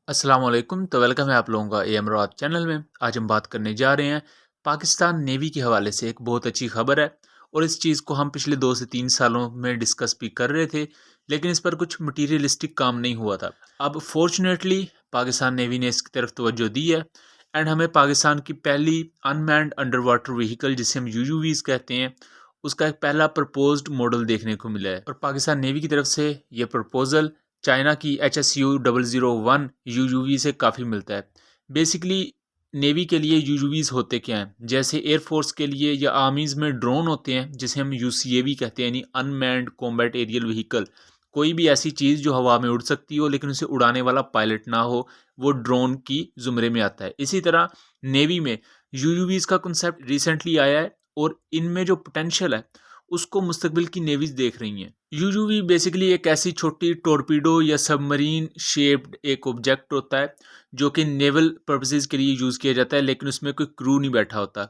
अस्सलाम वालेकुम। तो वेलकम है आप लोगों का एम रॉ चैनल में। आज हम बात करने जा रहे हैं पाकिस्तान नेवी के हवाले से। एक बहुत अच्छी खबर है और इस चीज़ को हम पिछले 2 से 3 सालों में डिस्कस भी कर रहे थे, लेकिन इस पर कुछ मटीरियलिस्टिक काम नहीं हुआ था। अब फॉर्चुनेटली पाकिस्तान नेवी ने इसकी तरफ तवज्जो दी है एंड हमें पाकिस्तान की पहली अनमैन्ड अंडर वाटर व्हीकल, जिसे हम यूयूवीज़ कहते हैं, उसका एक पहला प्रपोज्ड मॉडल देखने को मिला है। और पाकिस्तान नेवी की तरफ से ये प्रपोजल चाइना की HSU-001 यूयूवी से काफ़ी मिलता है। बेसिकली नेवी के लिए यूयूवीज़ होते क्या हैं? जैसे एयरफोर्स के लिए या आर्मीज़ में ड्रोन होते हैं, जिसे हम यूसीएवी कहते हैं, यानी अनमैन्ड कॉम्बैट एरियल व्हीकल। कोई भी ऐसी चीज़ जो हवा में उड़ सकती हो लेकिन उसे उड़ाने वाला पायलट ना हो, वो ड्रोन की ज़ुमरे में आता है। इसी तरह नेवी में यूयूवीज़ का कॉन्सेप्ट रिसेंटली आया है और इनमें जो पोटेंशियल है उसको मुस्तकबिल की नेवीज देख रही हैं। यूयूवी बेसिकली एक ऐसी छोटी टोरपीडो या सबमरीन शेप्ड एक ऑब्जेक्ट होता है जो कि नेवल पर्पसेस के लिए यूज़ किया जाता है, लेकिन उसमें कोई क्रू नहीं बैठा होता।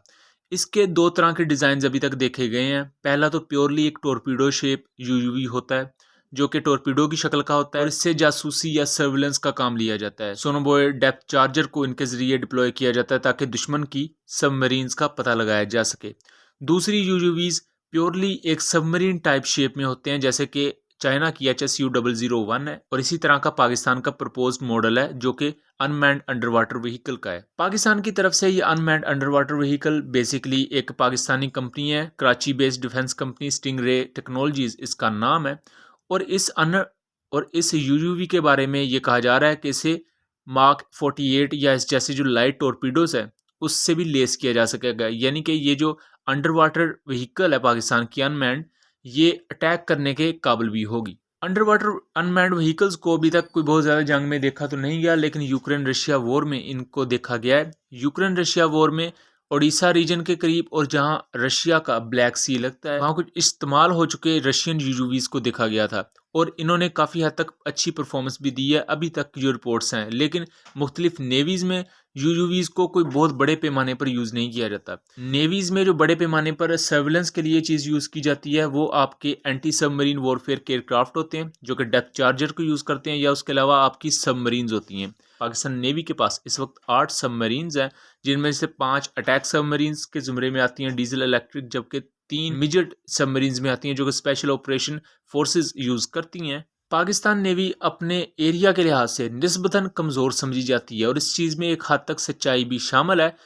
इसके दो तरह के डिज़ाइन अभी तक देखे गए हैं। पहला तो प्योरली एक टोरपीडो शेप यूयूवी होता है जो कि टोरपीडो की शक्ल का होता है और इससे जासूसी या सर्विलेंस का काम लिया जाता है। सोनोबॉय डेप्थ चार्जर को इनके जरिए डिप्लॉय किया जाता है ताकि दुश्मन की सबमरीन्स का पता लगाया जा सके। दूसरी यूयूवीज प्योरली एक सबमरीन टाइप शेप में होते हैं, जैसे कि चाइना की HSU-001 है, और इसी तरह का पाकिस्तान का प्रपोज्ड मॉडल है जो कि अनमैन्ड अंडर वाटर व्हीकल का है। पाकिस्तान की तरफ से ये unmanned under water vehicle basically एक पाकिस्तानी कंपनी है, Karachi based defence company stingray technologies इसका नाम है। और इस यूयूवी के बारे में ये कहा जा रहा है कि इसे मार्क 48 या इस जैसे जो लाइट टॉरपीडोज है उससे भी लेस किया जा सकेगा, यानी कि ये जो अंडर वाटर व्हीकल है पाकिस्तान की अनमैन्ड, ये अटैक करने के काबिल भी होगी। अंडर वाटर अनमैन्ड व्हीकल्स को अभी तक कोई बहुत ज़्यादा जंग में देखा तो नहीं गया, लेकिन यूक्रेन रशिया वॉर में इनको देखा गया है। यूक्रेन रशिया वॉर में ओडिशा रीजन के करीब और जहां रशिया का ब्लैक सी लगता है, वहां कुछ इस्तेमाल हो चुके रशियन यूयूवीज को देखा गया था और इन्होंने काफ़ी हद तक अच्छी परफॉर्मेंस भी दी है अभी तक जो रिपोर्ट्स हैं। लेकिन मुख्तलिफ नेवीज़ में यूयूवीज़ को कोई बहुत बड़े पैमाने पर यूज़ नहीं किया जाता। नेवीज़ में जो बड़े पैमाने पर सर्विलेंस के लिए चीज़ यूज़ की जाती है वो आपके एंटी सबमरीन वॉरफेयर के एयरक्राफ्ट होते हैं जो कि डेप्थ चार्जर को यूज़ करते हैं, या उसके अलावा आपकी सबमरीन्स होती हैं। पाकिस्तान नेवी के पास इस वक्त 8 सबमरीन्स हैं, जिनमें से 5 अटैक सबमरीन्स के ज़ुमरे में आती हैं, डीजल इलेक्ट्रिक, जबकि 3 मिजट सबमरीन्स में आती हैं जो कि स्पेशल ऑपरेशन फोर्सेस यूज़ करती हैं। पाकिस्तान नेवी अपने एरिया के लिहाज से निस्बतन कमज़ोर समझी जाती है और इस चीज़ में एक हद तक सच्चाई भी शामिल है।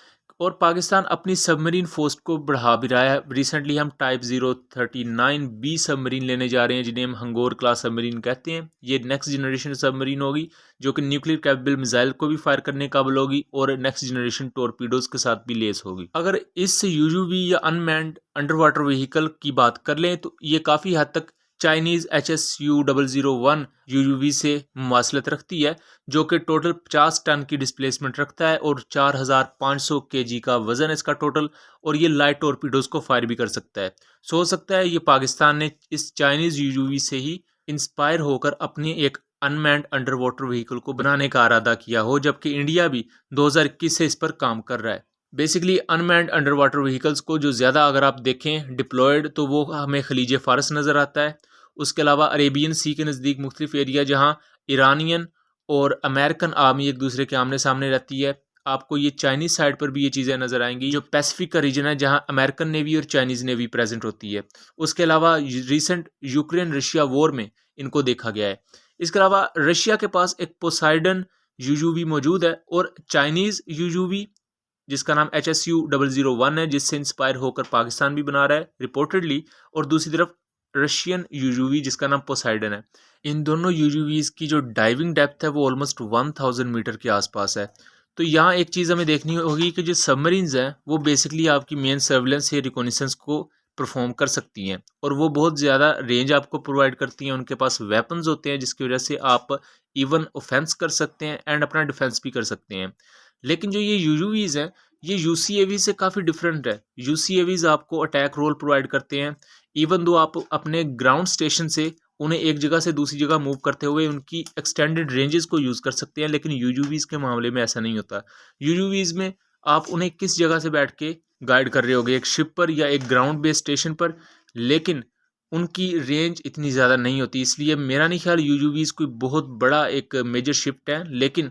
और पाकिस्तान अपनी सबमरीन फोर्स को बढ़ा भी रहा है। रिसेंटली हम टाइप 039B सबमरीन लेने जा रहे हैं, जिन्हें हम हंगोर क्लास सबमरीन कहते हैं। ये नेक्स्ट जनरेशन सबमरीन होगी जो कि न्यूक्लियर कैपेबल मिसाइल को भी फायर करने काबिल होगी और नेक्स्ट जनरेशन टोरपीडोज के साथ भी लेस होगी। अगर इस यूयूवी या अनमैन्ड अंडर वाटर व्हीकल की बात कर लें तो ये काफ़ी हद तक चाइनीज़ HSU-001 यूयूवी से मुमासलत रखती है, जो कि टोटल 50 टन की डिस्प्लेसमेंट रखता है और 4500 kg का वजन है इसका टोटल। और ये लाइट टॉरपीडोज को फायर भी कर सकता है। सो हो सकता है ये पाकिस्तान ने इस चाइनीज़ यूयूवी से ही इंस्पायर होकर अपनी एक अनमैन्ड अंडर वाटर व्हीकल को बनाने का इरादा किया हो, जबकि इंडिया भी 2021 से इस पर काम कर रहा है। Basically unmanned under water vehicles को जो ज़्यादा अगर आप देखें डिप्लॉयड, तो वो हमें खलीज फ़ारस नज़र आता है। उसके अलावा अरेबियन सी के नज़दीक मुख्तलिफ एरिया जहाँ ईरानियन और अमेरिकन आर्मी एक दूसरे के आमने सामने रहती है। आपको ये चाइनीज़ साइड पर भी ये चीज़ें नज़र आएंगी, जो पैसिफिक का रीजन है जहाँ अमेरिकन नेवी और चाइनीज़ नेवी प्रेजेंट होती है। उसके अलावा रिसेंट यूक्रेन रशिया वॉर में इनको देखा गया है। इसके अलावा रशिया के पास एक पोसाइडन यूयूवी मौजूद है और चाइनीज़ यूयूवी जिसका नाम HSU-001 है, जिससे इंस्पायर होकर पाकिस्तान भी बना रहा है रिपोर्टेडली, और दूसरी तरफ रशियन यूयूवी जिसका नाम पोसाइडन है। इन दोनों यूयूवीज की जो डाइविंग डेप्थ है वो ऑलमोस्ट 1000 मीटर के आसपास है। तो यहाँ एक चीज़ हमें देखनी होगी कि जो सबमरीन्स हैं वो बेसिकली आपकी मेन सर्विलेंस या रिकॉनिसेंस को परफॉर्म कर सकती हैं और वो बहुत ज़्यादा रेंज आपको प्रोवाइड करती हैं। उनके पास वेपन्स होते हैं जिसकी वजह से आप इवन ऑफेंस कर सकते हैं एंड अपना डिफेंस भी कर सकते हैं। लेकिन जो ये यूयूवीज हैं ये यूसीएवी से काफ़ी डिफरेंट है। यूसीएवीज आपको अटैक रोल प्रोवाइड करते हैं, इवन दो आप अपने ग्राउंड स्टेशन से उन्हें एक जगह से दूसरी जगह मूव करते हुए उनकी एक्सटेंडेड रेंजेस को यूज़ कर सकते हैं। लेकिन यूयूवीज के मामले में ऐसा नहीं होता। यूयूवीज में आप उन्हें किस जगह से बैठ के गाइड कर रहे होगे, एक शिप पर या एक ग्राउंड बेस्ड स्टेशन पर, लेकिन उनकी रेंज इतनी ज़्यादा नहीं होती, इसलिए मेरा नहीं ख्याल यूयूवीज़ कोई बहुत बड़ा एक मेजर शिफ्ट है। लेकिन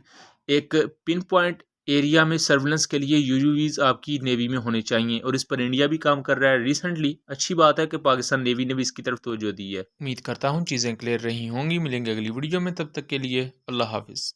एक पिन पॉइंट एरिया में सर्विलेंस के लिए यूयूवीज़ आपकी नेवी में होने चाहिए, और इस पर इंडिया भी काम कर रहा है रिसेंटली। अच्छी बात है कि पाकिस्तान नेवी ने भी इसकी तरफ तवज्जो दी है। उम्मीद करता हूँ चीज़ें क्लियर रही होंगी। मिलेंगे अगली वीडियो में, तब तक के लिए अल्लाह हाफिज़।